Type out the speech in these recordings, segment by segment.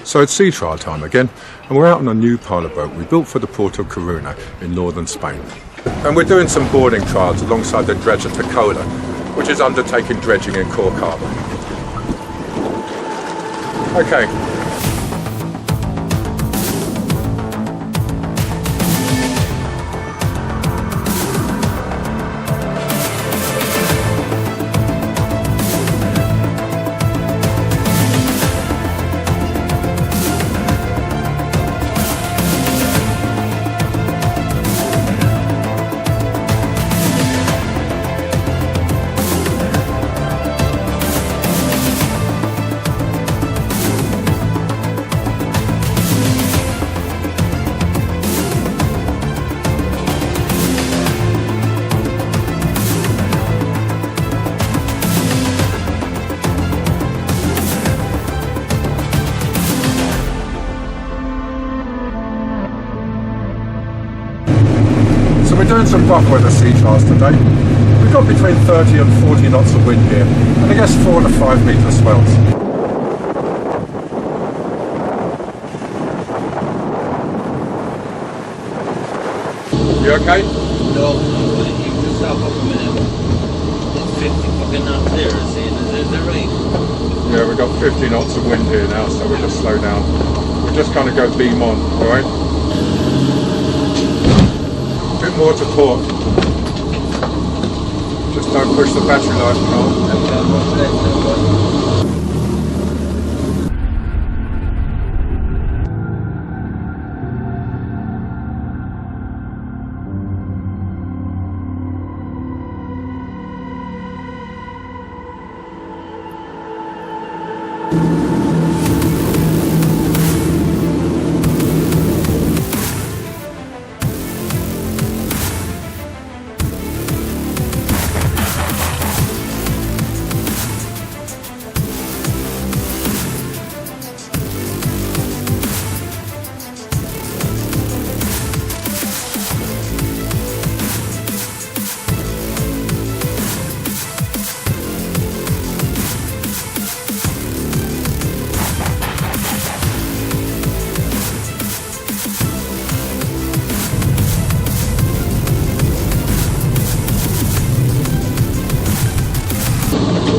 So it's sea trial time again, and we're out on a new pilot boat we built for the port of Coruna in northern Spain. And we're doing some boarding trials alongside the dredger Taccola, which is undertaking dredging in Cork Harbour. Okay. We're doing some rough weather sea trials today. We've got between 30 and 40 knots of wind here, and I guess 4 to 5 metre swells. You okay? No, you can stop up a minute. It's 50 fucking knots there, is that right? Yeah, we've got 50 knots of wind here now, so we'll just slow down. We'll just kind of go beam on, alright? Bit more to port. Just don't push the battery life, Carl.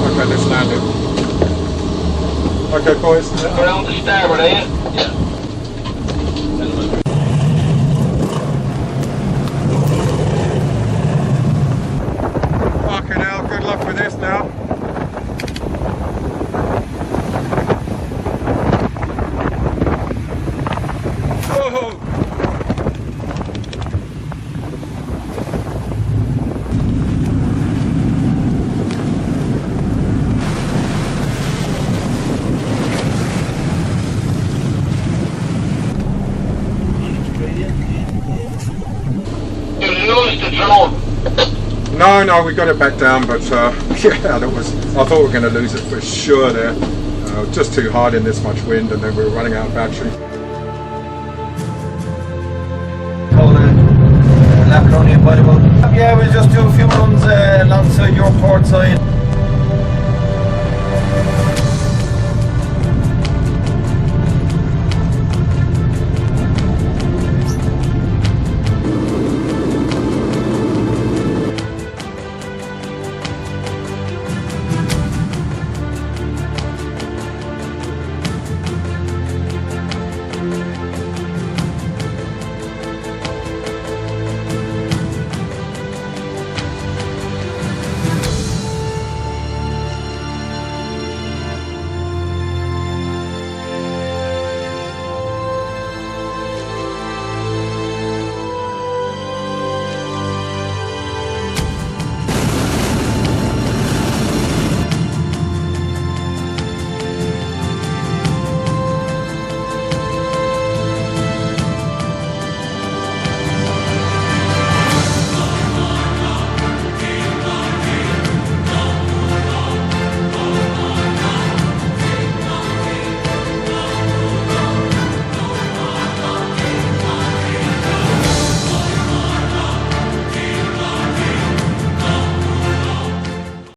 Okay, let's land it. Okay, boys. Around the starboard, are you? Yeah. Fucking hell, good luck with this now. Oh! No, we got it back down, but yeah, I thought we were going to lose it for sure there. Just too hard in this much wind, and then we were running out of battery. Yeah, we'll just do a few runs alongside your port side.